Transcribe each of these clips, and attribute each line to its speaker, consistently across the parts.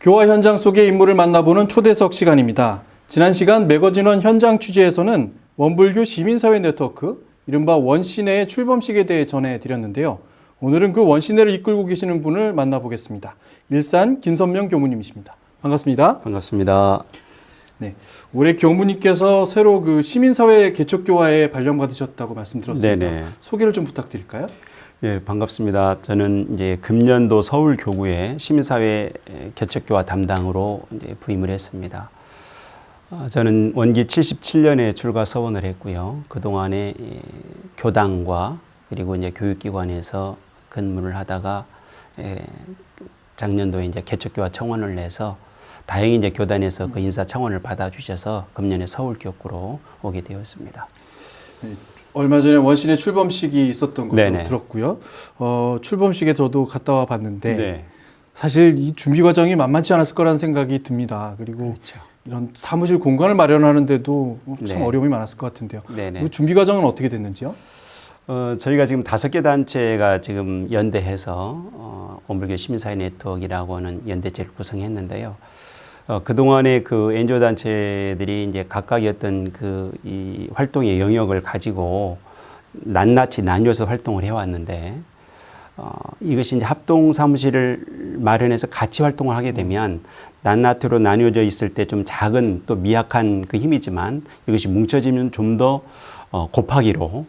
Speaker 1: 교화 현장 속의 인물을 만나보는 초대석 시간입니다. 지난 시간 매거진원 현장 취재에서는 원불교 시민사회 네트워크, 이른바 원시내의 출범식에 대해 전해드렸는데요. 오늘은 그 원시내를 이끌고 계시는 분을 만나보겠습니다. 일산 김선명 교무님이십니다. 반갑습니다.
Speaker 2: 반갑습니다.
Speaker 1: 네, 올해 교무님께서 새로 그 시민사회 개척교화에 발령받으셨다고 말씀드렸습니다.
Speaker 2: 네네.
Speaker 1: 소개를 좀 부탁드릴까요?
Speaker 2: 예, 반갑습니다. 저는 이제 금년도 서울교구의 시민사회 개척교화 담당으로 이제 부임을 했습니다. 저는 원기 77년에 출가 서원을 했고요. 그 동안에 교당과 그리고 이제 교육기관에서 근무를 하다가 작년도에 이제 개척교화 청원을 내서 다행히 이제 교단에서 그 인사 청원을 받아주셔서 금년에 서울교구로 오게 되었습니다.
Speaker 1: 네. 얼마 전에 원신의 출범식이 있었던 것으로
Speaker 2: 네네.
Speaker 1: 들었고요. 출범식에 저도 갔다 와 봤는데
Speaker 2: 네.
Speaker 1: 사실 이 준비 과정이 만만치 않았을 거라는 생각이 듭니다. 그리고
Speaker 2: 그렇죠.
Speaker 1: 이런 사무실 공간을 마련하는데도 참
Speaker 2: 네.
Speaker 1: 어려움이 많았을 것 같은데요.
Speaker 2: 네네.
Speaker 1: 그 준비 과정은 어떻게 됐는지요?
Speaker 2: 저희가 지금 5개 단체가 지금 연대해서 원불교 시민사회 네트워크라고 하는 연대체를 구성했는데요. 그동안에 그 NGO 단체들이 이제 각각의 어떤 이 활동의 영역을 가지고 낱낱이 나뉘어서 활동을 해왔는데, 이것이 이제 합동 사무실을 마련해서 같이 활동을 하게 되면 낱낱이로 나뉘어져 있을 때 좀 작은 또 미약한 그 힘이지만 이것이 뭉쳐지면 좀 더 곱하기로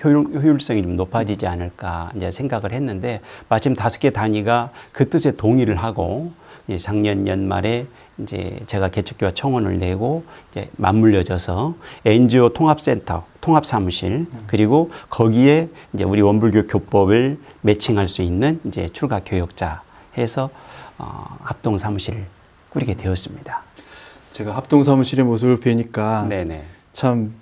Speaker 2: 효율성이 좀 높아지지 않을까 이제 생각을 했는데, 마침 5개 단위가 그 뜻에 동의를 하고 작년 연말에 이제 제가 개척교화 청원을 내고 이제 맞물려져서 NGO 통합센터, 통합사무실, 그리고 거기에 이제 우리 원불교 교법을 매칭할 수 있는 이제 출가 교역자 해서 합동 사무실을 꾸리게 되었습니다.
Speaker 1: 제가 합동 사무실의 모습을 뵈니까
Speaker 2: 네네.
Speaker 1: 참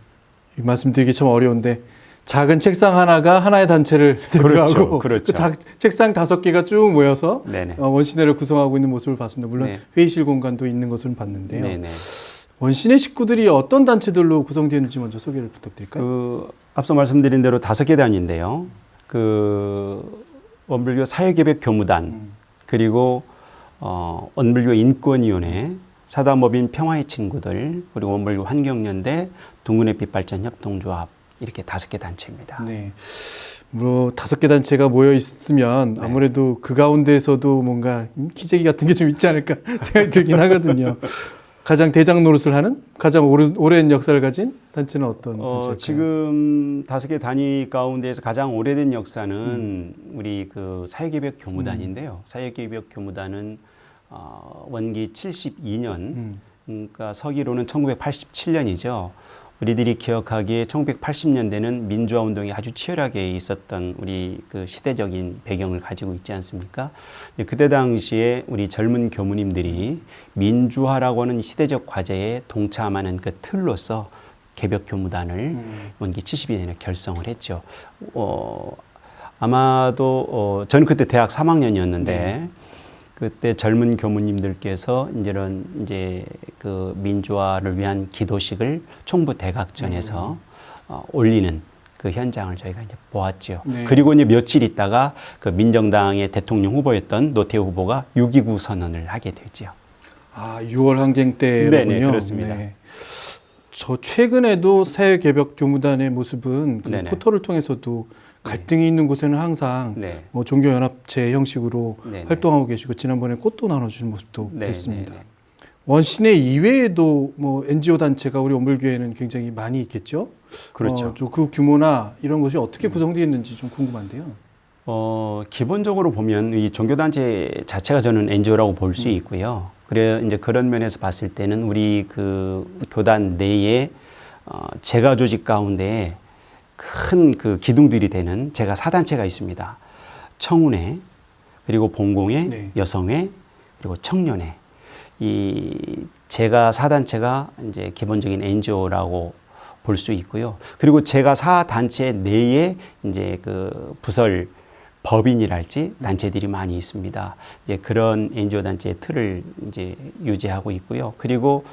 Speaker 1: 말씀드리기 참 어려운데 작은 책상 하나가 하나의 단체를 대표하고
Speaker 2: 그렇죠.
Speaker 1: 책상 5개가 쭉 모여서
Speaker 2: 네네.
Speaker 1: 원시내를 구성하고 있는 모습을 봤습니다. 물론
Speaker 2: 네.
Speaker 1: 회의실 공간도 있는 것을 봤는데요.
Speaker 2: 네네.
Speaker 1: 원시내 식구들이 어떤 단체들로 구성되는지 먼저 소개를 부탁드릴까요?
Speaker 2: 앞서 말씀드린 대로 5개 단위인데요. 원불교 사회개벽 교무단, 그리고 원불교 인권위원회, 사다법인 평화의 친구들, 그리고 원불교 환경연대, 둥근햇빛 발전 협동조합, 이렇게 5개 단체입니다.
Speaker 1: 네. 뭐 5개 단체가 모여 있으면
Speaker 2: 네.
Speaker 1: 아무래도 그 가운데에서도 뭔가 기재기 같은 게 좀 있지 않을까 생각이 들긴 하거든요. 가장 대장 노릇을 하는, 가장 오랜 역사를 가진 단체는 어떤 단체일까요?
Speaker 2: 지금 5개 단위 가운데에서 가장 오래된 역사는 우리 그 사회개벽 교무단인데요. 사회개벽 교무단은 원기 72년, 그러니까 서기로는 1987년이죠. 우리들이 기억하기에 1980년대는 민주화 운동이 아주 치열하게 있었던 우리 그 시대적인 배경을 가지고 있지 않습니까? 그때 당시에 우리 젊은 교무님들이 민주화라고 하는 시대적 과제에 동참하는 그 틀로서 개벽 교무단을 원기 72년에 결성을 했죠. 아마도 저는 그때 대학 3학년이었는데
Speaker 1: 네.
Speaker 2: 그때 젊은 교무님들께서 이제 그 민주화를 위한 기도식을 총부 대각전에서 올리는 그 현장을 저희가 이제 보았죠.
Speaker 1: 네.
Speaker 2: 그리고 이제 며칠 있다가 그 민정당의 대통령 후보였던 노태우 후보가 6.29 선언을 하게 되죠.
Speaker 1: 6월 항쟁 때로군요.
Speaker 2: 네네, 그렇습니다.
Speaker 1: 네. 저 최근에도 사회개벽 교무단의 모습은 그
Speaker 2: 네네.
Speaker 1: 포털을 통해서도 갈등이 있는 곳에는 항상
Speaker 2: 네.
Speaker 1: 뭐 종교연합체 형식으로
Speaker 2: 네네.
Speaker 1: 활동하고 계시고 지난번에 꽃도 나눠주는 모습도
Speaker 2: 네네.
Speaker 1: 뵀습니다. 원시내 이외에도 뭐 NGO 단체가 우리 원불교회는 굉장히 많이 있겠죠.
Speaker 2: 그렇죠.
Speaker 1: 그 규모나 이런 것이 어떻게 구성되어 있는지 좀 궁금한데요.
Speaker 2: 기본적으로 보면 이 종교단체 자체가 저는 NGO라고 볼 수 있고요. 그래 이제 그런 면에서 봤을 때는 우리 그 교단 내에 제가 조직 가운데 큰 그 기둥들이 되는 제가 4단체가 있습니다. 청운회, 그리고 봉공회,
Speaker 1: 네.
Speaker 2: 여성회, 그리고 청년회. 이 제가 4단체가 이제 기본적인 NGO라고 볼 수 있고요. 그리고 제가 4단체 내에 이제 그 부설 법인이랄지 단체들이 많이 있습니다. 이제 그런 NGO 단체의 틀을 이제 유지하고 있고요. 그리고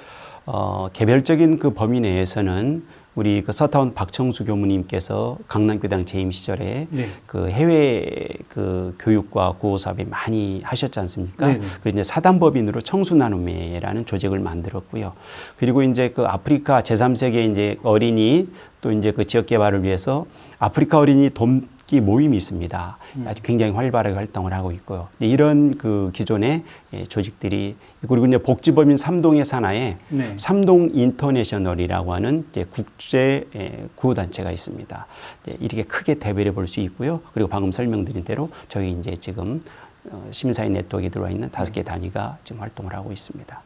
Speaker 2: 개별적인 그 범위 내에서는 우리 그 서타운 박청수 교무님께서 강남교당 재임 시절에
Speaker 1: 네.
Speaker 2: 그 해외 그 교육과 구호 사업에 많이 하셨지 않습니까?
Speaker 1: 네네.
Speaker 2: 그리고 이제 사단법인으로 청수나눔회라는 조직을 만들었고요. 그리고 이제 그 아프리카 제3세계 이제 어린이 또 이제 그 지역 개발을 위해서 아프리카 어린이 돕기 모임이 있습니다. 아주 굉장히 활발하게 활동을 하고 있고요. 이런 그 기존의 조직들이 그리고 이제 복지법인 삼동의 산하에
Speaker 1: 네.
Speaker 2: 삼동 인터내셔널이라고 하는 이제 국제 구호단체가 있습니다. 이렇게 크게 대별해 볼 수 있고요. 그리고 방금 설명드린 대로 저희 이제 지금 시민사회 네트워크에 들어와 있는 5개 단위가 지금 활동을 하고 있습니다.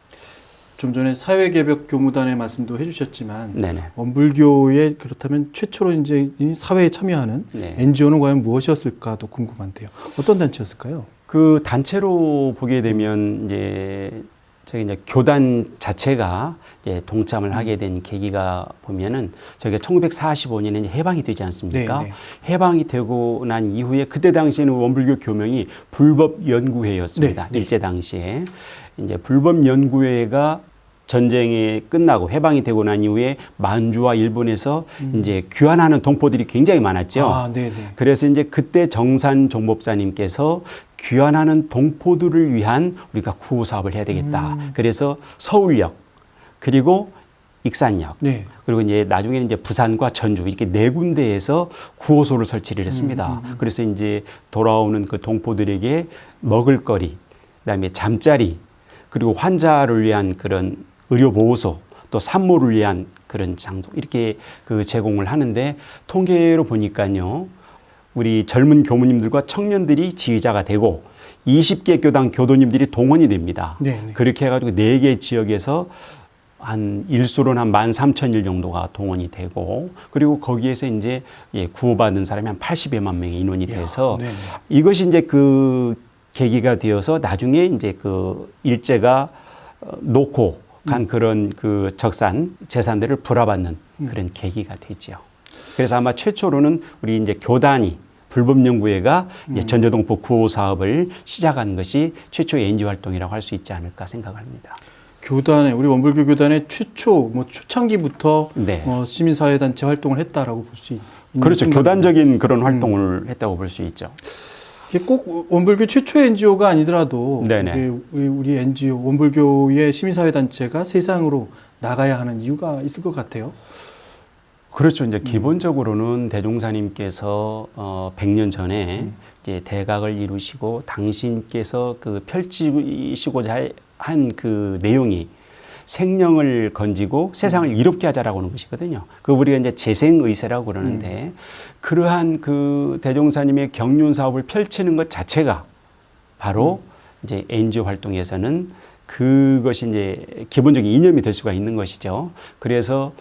Speaker 1: 좀 전에 사회개벽 교무단의 말씀도 해주셨지만
Speaker 2: 네네.
Speaker 1: 원불교에 그렇다면 최초로 이제 이 사회에 참여하는
Speaker 2: 네.
Speaker 1: NGO는 과연 무엇이었을까도 궁금한데요. 어떤 단체였을까요?
Speaker 2: 그 단체로 보게 되면 이제 저희 이제 교단 자체가 이제 동참을 하게 된 계기가 보면은 저희가 1945년에 이제 해방이 되지 않습니까?
Speaker 1: 네, 네.
Speaker 2: 해방이 되고 난 이후에 그때 당시에는 원불교 교명이 불법연구회였습니다.
Speaker 1: 네, 네.
Speaker 2: 일제 당시에 이제 불법연구회가 전쟁이 끝나고 해방이 되고 난 이후에 만주와 일본에서 이제 귀환하는 동포들이 굉장히 많았죠.
Speaker 1: 아, 네, 네.
Speaker 2: 그래서 이제 그때 정산 종법사님께서 귀환하는 동포들을 위한 우리가 구호 사업을 해야 되겠다. 그래서 서울역 그리고 익산역
Speaker 1: 네.
Speaker 2: 그리고 이제 나중에는 이제 부산과 전주 이렇게 네 군데에서 구호소를 설치를 했습니다. 그래서 이제 돌아오는 그 동포들에게 먹을거리, 그다음에 잠자리 그리고 환자를 위한 그런 의료보호소 또 산모를 위한 그런 장소 이렇게 그 제공을 하는데 통계로 보니까요. 우리 젊은 교무님들과 청년들이 지휘자가 되고 20개 교당 교도님들이 동원이 됩니다.
Speaker 1: 네, 네.
Speaker 2: 그렇게 해가지고 4개 지역에서 한 일수로는 한 13,000일 정도가 동원이 되고 그리고 거기에서 이제 구호받은 사람이 한 80여만 명의 인원이 돼서
Speaker 1: 네, 네.
Speaker 2: 이것이 이제 그 계기가 되어서 나중에 이제 그 일제가 놓고 간 그런 그 적산 재산들을 불화받는 그런 계기가 되죠. 그래서 아마 최초로는 우리 이제 교단이 불법연구회가 이제 전조동포 구호 사업을 시작한 것이 최초의 NGO 활동이라고 할 수 있지 않을까 생각합니다.
Speaker 1: 교단에 우리 원불교 교단의 최초 뭐 초창기부터
Speaker 2: 네.
Speaker 1: 시민사회단체 활동을 했다라고 볼 수 있는
Speaker 2: 그렇죠.
Speaker 1: 생각입니다.
Speaker 2: 교단적인 그런 활동을 했다고 볼 수 있죠.
Speaker 1: 이게 꼭 원불교 최초의 NGO가 아니더라도
Speaker 2: 네네.
Speaker 1: 이게 우리 NGO 원불교의 시민사회단체가 세상으로 나가야 하는 이유가 있을 것 같아요.
Speaker 2: 그렇죠. 이제 기본적으로는 대종사님께서 100년 전에 이제 대각을 이루시고 당신께서 그 펼치시고자 한 그 내용이 생명을 건지고 세상을 이롭게 하자라고 하는 것이거든요. 그 우리가 이제 재생의세라고 그러는데 그러한 그 대종사님의 경륜 사업을 펼치는 것 자체가 바로 이제 NGO 활동에서는 그것이 이제 기본적인 이념이 될 수가 있는 것이죠. 그래서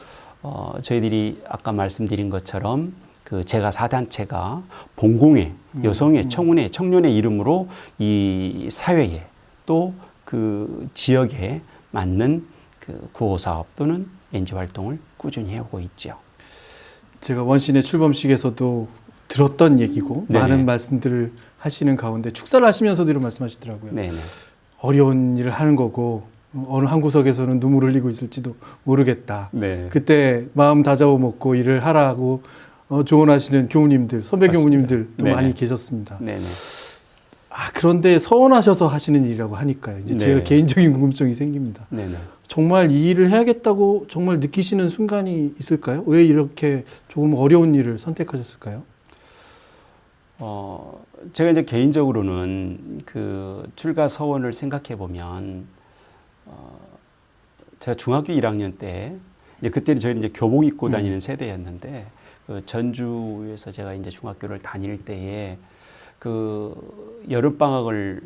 Speaker 2: 저희들이 아까 말씀드린 것처럼 그 제가 사단체가 봉공회, 여성회, 청운회, 청년의 이름으로 이 사회에 또 그 지역에 맞는 그 구호 사업 또는 NGO 활동을 꾸준히 해오고 있죠.
Speaker 1: 제가 원신의 출범식에서도 들었던 얘기고
Speaker 2: 네네.
Speaker 1: 많은 말씀들을 하시는 가운데 축사를 하시면서도 이런 말씀하시더라고요.
Speaker 2: 네네.
Speaker 1: 어려운 일을 하는 거고 어느 한 구석에서는 눈물을 흘리고 있을지도 모르겠다.
Speaker 2: 네.
Speaker 1: 그때 마음 다잡아 먹고 일을 하라고 조언하시는 교무님들, 선배
Speaker 2: 맞습니다.
Speaker 1: 교무님들도
Speaker 2: 네네.
Speaker 1: 많이 계셨습니다.
Speaker 2: 네네.
Speaker 1: 그런데 서원하셔서 하시는 일이라고 하니까요. 이제 제가
Speaker 2: 네.
Speaker 1: 개인적인 궁금증이 생깁니다.
Speaker 2: 네네.
Speaker 1: 정말 이 일을 해야겠다고 정말 느끼시는 순간이 있을까요? 왜 이렇게 조금 어려운 일을 선택하셨을까요?
Speaker 2: 제가 이제 개인적으로는 그 출가 서원을 생각해 보면 제가 중학교 1학년 때 이제 그때는 저희는 이제 교복 입고 다니는 세대였는데 그 전주에서 제가 이제 중학교를 다닐 때에 그 여름 방학을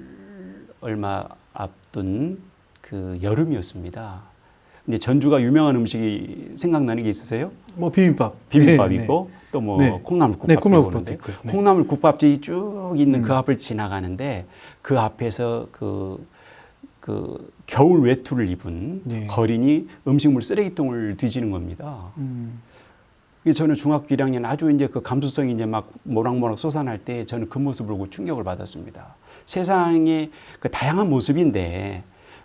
Speaker 2: 얼마 앞둔 그 여름이었습니다. 근데 전주가 유명한 음식이 생각나는 게 있으세요?
Speaker 1: 뭐 비빔밥.
Speaker 2: 비빔밥
Speaker 1: 네,
Speaker 2: 있고 또 뭐
Speaker 1: 네.
Speaker 2: 콩나물국밥
Speaker 1: 네,
Speaker 2: 있고
Speaker 1: 콩나물국밥도
Speaker 2: 그러는데
Speaker 1: 있고요. 네.
Speaker 2: 콩나물국밥집이 쭉 있는 그 앞을 지나가는데 그 앞에서 그 겨울 외투를 입은
Speaker 1: 네.
Speaker 2: 거린이 음식물 쓰레기통을 뒤지는 겁니다. 저는 중학교 1학년 아주 이제 그 감수성이 이제 막 모락모락 솟아날 때 저는 그 모습을 보고 충격을 받았습니다. 세상의 그 다양한 모습인데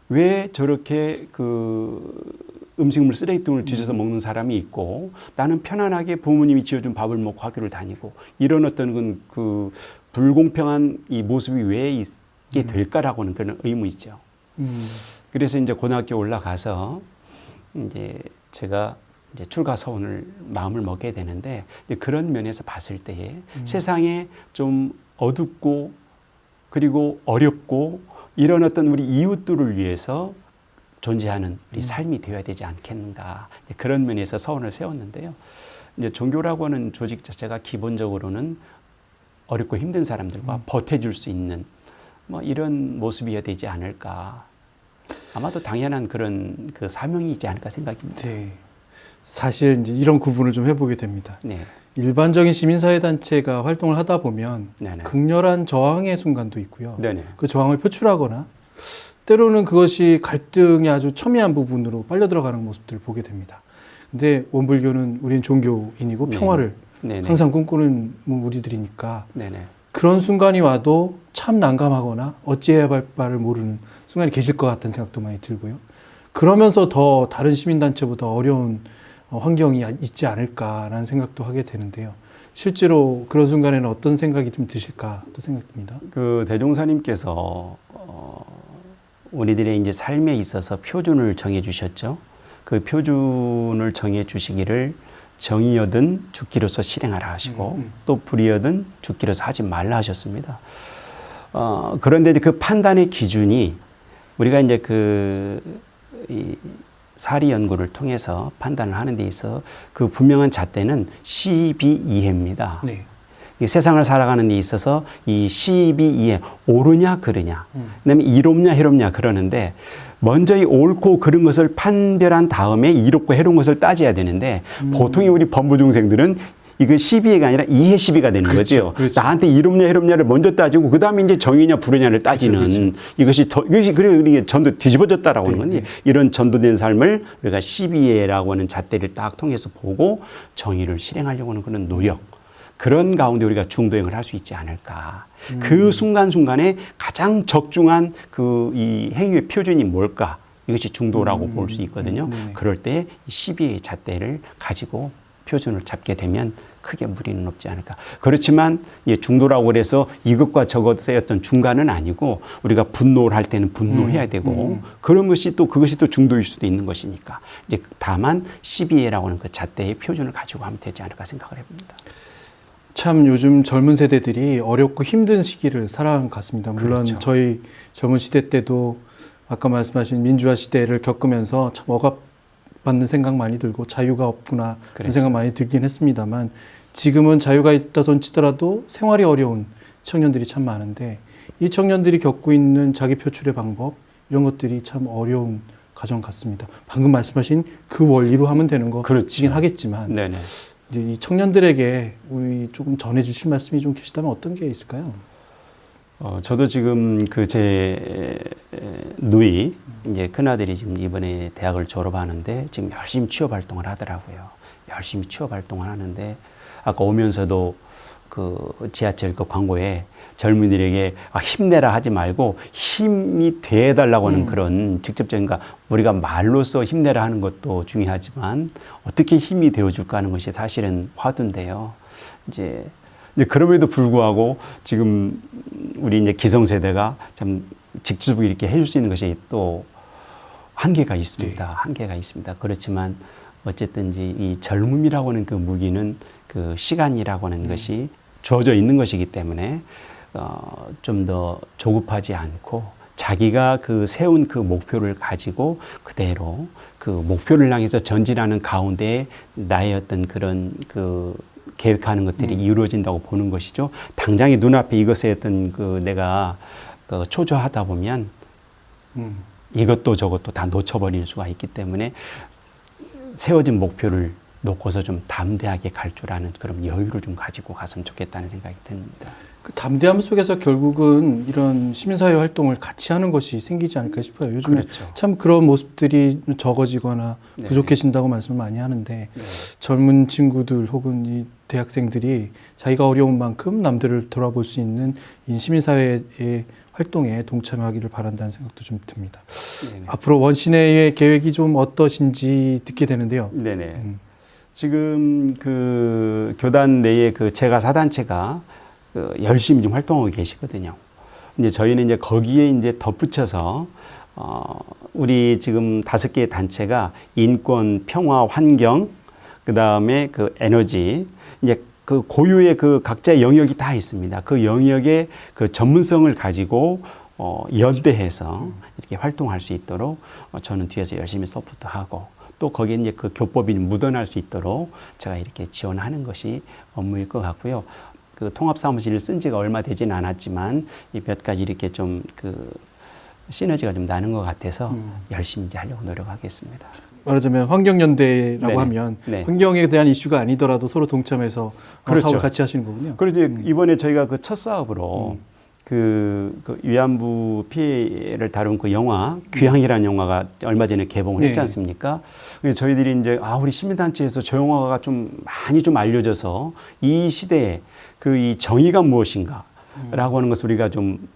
Speaker 2: 왜 저렇게 그 음식물 쓰레기통을 뒤져서 먹는 사람이 있고 나는 편안하게 부모님이 지어준 밥을 먹고 학교를 다니고 이런 어떤 그 불공평한 이 모습이 왜 있게 될까라고는 그런 의문이죠. 그래서 이제 고등학교 올라가서 이제 제가 이제 출가 서원을 마음을 먹게 되는데 이제 그런 면에서 봤을 때에 세상에 좀 어둡고 그리고 어렵고 이런 어떤 우리 이웃들을 위해서 존재하는 우리 삶이 되어야 되지 않겠는가 그런 면에서 서원을 세웠는데요. 이제 종교라고 하는 조직 자체가 기본적으로는 어렵고 힘든 사람들과 버텨줄 수 있는 뭐 이런 모습이어야 되지 않을까. 아마도 당연한 그런 그 사명이 있지 않을까 생각입니다.
Speaker 1: 네. 사실 이제 이런 구분을 좀 해보게 됩니다.
Speaker 2: 네.
Speaker 1: 일반적인 시민사회단체가 활동을 하다 보면
Speaker 2: 네네.
Speaker 1: 극렬한 저항의 순간도 있고요.
Speaker 2: 네네.
Speaker 1: 그 저항을 표출하거나 때로는 그것이 갈등이 아주 첨예한 부분으로 빨려 들어가는 모습들을 보게 됩니다. 근데 원불교는 우린 종교인이고
Speaker 2: 네네.
Speaker 1: 평화를
Speaker 2: 네네.
Speaker 1: 항상 꿈꾸는 우리들이니까
Speaker 2: 네네.
Speaker 1: 그런 순간이 와도 참 난감하거나 어찌해야 할 바를 모르는 순간이 계실 것 같다는 생각도 많이 들고요. 그러면서 더 다른 시민단체보다 어려운 환경이 있지 않을까라는 생각도 하게 되는데요. 실제로 그런 순간에는 어떤 생각이 좀 드실까 또 생각됩니다.
Speaker 2: 그 대종사님께서 우리들의 이제 삶에 있어서 표준을 정해 주셨죠. 그 표준을 정해 주시기를 정의여든 죽기로서 실행하라 하시고 또 불의여든 죽기로서 하지 말라 하셨습니다. 그런데 이제 그 판단의 기준이 우리가 이제 이 사리 연구를 통해서 판단을 하는 데 있어 그 분명한 잣대는 시비이해입니다.
Speaker 1: 네.
Speaker 2: 이 세상을 살아가는 데 있어서 이 시비이해 옳으냐 그르냐 그다음에 이롭냐 해롭냐 그러는데 먼저 이 옳고 그른 것을 판별한 다음에 이롭고 해로운 것을 따져야 되는데 보통의 우리 법무 중생들은 이거 시비가 아니라 이해 시비가 되는
Speaker 1: 그렇죠,
Speaker 2: 거죠.
Speaker 1: 그렇죠.
Speaker 2: 나한테 이롭냐 해롭냐를 먼저 따지고 그 다음에 이제 정의냐 불의냐를 따지는
Speaker 1: 그렇죠.
Speaker 2: 이것이 그래 이게 전도 뒤집어졌다라고 하는 건데
Speaker 1: 네.
Speaker 2: 이런 전도된 삶을 우리가 시비예라고 하는 잣대를 딱 통해서 보고 정의를 실행하려고 하는 그런 노력. 그런 가운데 우리가 중도행을 할 수 있지 않을까. 그 순간순간에 가장 적중한 그 이 행위의 표준이 뭘까. 이것이 중도라고 볼 수 있거든요. 그럴 때 시비의 잣대를 가지고 표준을 잡게 되면 크게 무리는 없지 않을까. 그렇지만 중도라고 해서 이것과 저것의 어떤 중간은 아니고 우리가 분노를 할 때는 분노해야 되고 그런 것이 또 그것이 또 중도일 수도 있는 것이니까 이제 다만 시비예라고 하는 그 잣대의 표준을 가지고 하면 되지 않을까 생각을 해봅니다.
Speaker 1: 참 요즘 젊은 세대들이 어렵고 힘든 시기를 살아간 것 같습니다. 물론
Speaker 2: 그렇죠.
Speaker 1: 저희 젊은 시대 때도 아까 말씀하신 민주화 시대를 겪으면서 참 억압받는 생각 많이 들고 자유가 없구나 그런
Speaker 2: 그렇죠.
Speaker 1: 생각 많이 들긴 했습니다만 지금은 자유가 있다 손 치더라도 생활이 어려운 청년들이 참 많은데 이 청년들이 겪고 있는 자기 표출의 방법 이런 것들이 참 어려운 과정 같습니다. 방금 말씀하신 그 원리로 하면 되는 거긴 하겠지만
Speaker 2: 네네.
Speaker 1: 이제 이 청년들에게 우리 조금 전해주실 말씀이 좀 계시다면 어떤 게 있을까요?
Speaker 2: 저도 지금 그 제 누이 이제 큰아들이 지금 이번에 대학을 졸업하는데 지금 열심히 취업 활동을 하더라고요. 열심히 취업 활동을 하는데 아까 오면서도 그 지하철 그 광고에 젊은이들에게 힘내라 하지 말고 힘이 돼달라고 하는 그런 직접적인 우리가 말로써 힘내라 하는 것도 중요하지만 어떻게 힘이 되어줄까 하는 것이 사실은 화두인데요. 이제 그럼에도 불구하고 지금 우리 이제 기성세대가 참 직접적으로 이렇게 해줄 수 있는 것이 또 한계가 있습니다.
Speaker 1: 네.
Speaker 2: 한계가 있습니다. 그렇지만 어쨌든지 이 젊음이라고 하는 그 무기는 그 시간이라고 하는 것이 주어져 있는 것이기 때문에 좀 더 조급하지 않고 자기가 그 세운 그 목표를 가지고 그대로 그 목표를 향해서 전진하는 가운데 나의 어떤 그런 그 계획하는 것들이 이루어진다고 보는 것이죠. 당장의 눈앞에 이것에 어떤 그 내가 그 초조하다 보면 이것도 저것도 다 놓쳐버릴 수가 있기 때문에 세워진 목표를 놓고서 좀 담대하게 갈 줄 아는 그런 여유를 좀 가지고 갔으면 좋겠다는 생각이 듭니다.
Speaker 1: 그 담대함 속에서 결국은 이런 시민사회 활동을 같이 하는 것이 생기지 않을까 싶어요. 요즘에
Speaker 2: 그렇죠.
Speaker 1: 참 그런 모습들이 적어지거나
Speaker 2: 네.
Speaker 1: 부족해진다고 말씀을 많이 하는데
Speaker 2: 네.
Speaker 1: 젊은 친구들 혹은 이 대학생들이 자기가 어려운 만큼 남들을 돌아볼 수 있는 이 시민사회의 활동에 동참하기를 바란다는 생각도 좀 듭니다.
Speaker 2: 네네.
Speaker 1: 앞으로 원시내의 계획이 좀 어떠신지 듣게 되는데요.
Speaker 2: 네네. 지금 그 교단 내에 그 제가 사단체가 그 열심히 좀 활동하고 계시거든요. 이제 저희는 이제 거기에 이제 덧붙여서 우리 지금 5개 단체가 인권, 평화, 환경, 그 다음에 그 에너지, 이제 그 고유의 그 각자의 영역이 다 있습니다. 그 영역의 그 전문성을 가지고 연대해서 이렇게 활동할 수 있도록 저는 뒤에서 열심히 서포트하고 또 거기에 이제 그 교법이 묻어날 수 있도록 제가 이렇게 지원하는 것이 업무일 것 같고요. 그 통합사무실을 쓴 지가 얼마 되진 않았지만 이 몇 가지 이렇게 좀 그 시너지가 좀 나는 것 같아서 열심히 이제 하려고 노력하겠습니다.
Speaker 1: 말하자면 환경연대라고
Speaker 2: 네네.
Speaker 1: 하면
Speaker 2: 네.
Speaker 1: 환경에 대한 이슈가 아니더라도 서로 동참해서
Speaker 2: 그렇죠.
Speaker 1: 사업을 같이 하시는 거군요.
Speaker 2: 그리고 이제 이번에 저희가 그 첫 사업으로 그 위안부 피해를 다룬 그 영화 귀향이라는 영화가 얼마 전에 개봉을 했지
Speaker 1: 네.
Speaker 2: 않습니까? 저희들이 이제 우리 시민단체에서 저 영화가 좀 많이 좀 알려져서 이 시대에 그 이 정의가 무엇인가라고 하는 것을 우리가 좀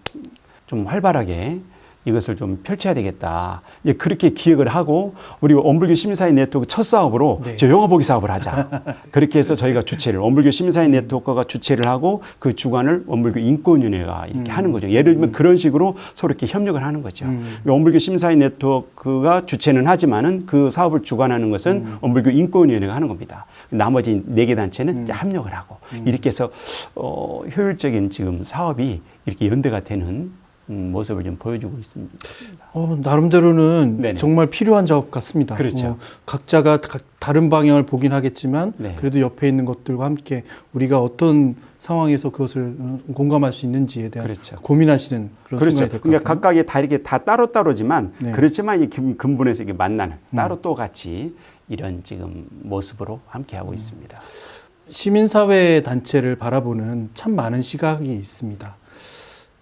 Speaker 2: 활발하게 이것을 좀 펼쳐야 되겠다. 이제 그렇게 기획을 하고 우리 원불교 시민사회 네트워크 첫 사업으로
Speaker 1: 네.
Speaker 2: 저 영화 보기 사업을 하자. 그렇게 해서 저희가 주최를 원불교 시민사회 네트워크가 주최를 하고 그 주관을 원불교 인권위원회가 이렇게 하는 거죠. 예를 들면 그런 식으로 서로 이렇게 협력을 하는 거죠. 원불교 시민사회 네트워크가 주최는 하지만은 그 사업을 주관하는 것은 원불교 인권위원회가 하는 겁니다. 나머지 4개 단체는 이제 합력을 하고 이렇게 해서 효율적인 지금 사업이 이렇게 연대가 되는 모습을 좀 보여주고 있습니다.
Speaker 1: 나름대로는
Speaker 2: 네네.
Speaker 1: 정말 필요한 작업 같습니다.
Speaker 2: 그렇죠.
Speaker 1: 각자가 다른 방향을 보긴 하겠지만
Speaker 2: 네.
Speaker 1: 그래도 옆에 있는 것들과 함께 우리가 어떤 상황에서 그것을 공감할 수 있는지에 대한
Speaker 2: 그렇죠.
Speaker 1: 고민하시는 그런
Speaker 2: 그렇죠.
Speaker 1: 순간이 될 것
Speaker 2: 그러니까
Speaker 1: 같아요.
Speaker 2: 각각이 다 이렇게 다 따로따로지만
Speaker 1: 네.
Speaker 2: 그렇지만 이 근본에서 이게 만나는 따로 또 같이 이런 지금 모습으로 함께하고 있습니다.
Speaker 1: 시민사회 단체를 바라보는 참 많은 시각이 있습니다.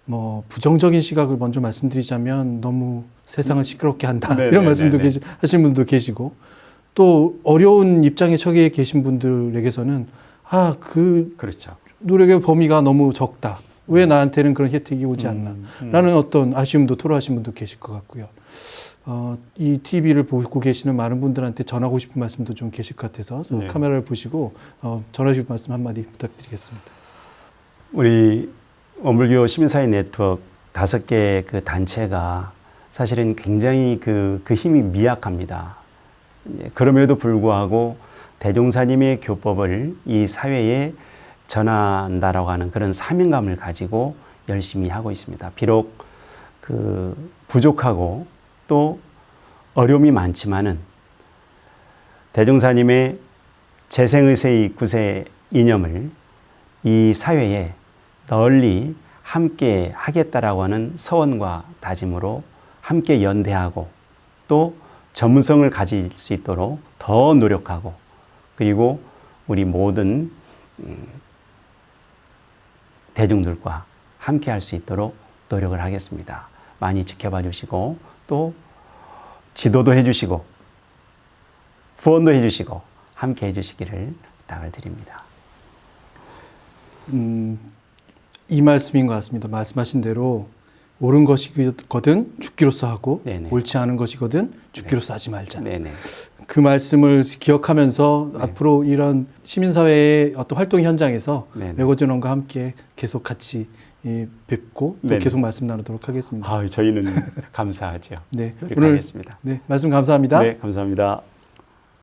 Speaker 1: 뭐 부정적인 시각을 먼저 말씀드리자면 너무 세상을 시끄럽게 한다
Speaker 2: 네네네네.
Speaker 1: 이런 말씀도 하시는 분도 계시고 또 어려운 입장에 처해 계신 분들에게서는 그
Speaker 2: 그렇죠.
Speaker 1: 노력의 범위가 너무 적다. 왜 나한테는 그런 혜택이 오지 않나 라는 어떤 아쉬움도 토로하신 분도 계실 것 같고요. 이 TV를 보고 계시는 많은 분들한테 전하고 싶은 말씀도 좀 계실 것 같아서
Speaker 2: 네.
Speaker 1: 카메라를 보시고 전하고 싶은 말씀 한마디 부탁드리겠습니다.
Speaker 2: 우리 원불교 시민사회 네트워크 5개 그 단체가 사실은 굉장히 그 힘이 미약합니다. 그럼에도 불구하고 대종사님의 교법을 이 사회에 전한다라고 하는 그런 사명감을 가지고 열심히 하고 있습니다. 비록 그 부족하고 또 어려움이 많지만은 대종사님의 재생의세의 구세 이념을 이 사회에 널리 함께 하겠다라고 하는 서원과 다짐으로 함께 연대하고 또 전문성을 가질 수 있도록 더 노력하고 그리고 우리 모든 대중들과 함께 할 수 있도록 노력을 하겠습니다. 많이 지켜봐 주시고 또 지도도 해주시고 후원도 해주시고 함께 해주시기를 부탁을 드립니다.
Speaker 1: 이 말씀인 것 같습니다. 말씀하신 대로 옳은 것이거든 죽기로써 하고
Speaker 2: 네네.
Speaker 1: 옳지 않은 것이거든 죽기로써 하지 말자.
Speaker 2: 네네.
Speaker 1: 그 말씀을 기억하면서 앞으로 이런 시민사회의 어떤 활동 현장에서
Speaker 2: 네네.
Speaker 1: 매거진원과 함께 계속 같이 뵙고 또
Speaker 2: 네네.
Speaker 1: 계속 말씀 나누도록 하겠습니다.
Speaker 2: 저희는 감사하죠.
Speaker 1: 네,
Speaker 2: 노력하겠습니다.
Speaker 1: 오늘 말씀 감사합니다.
Speaker 2: 네, 감사합니다.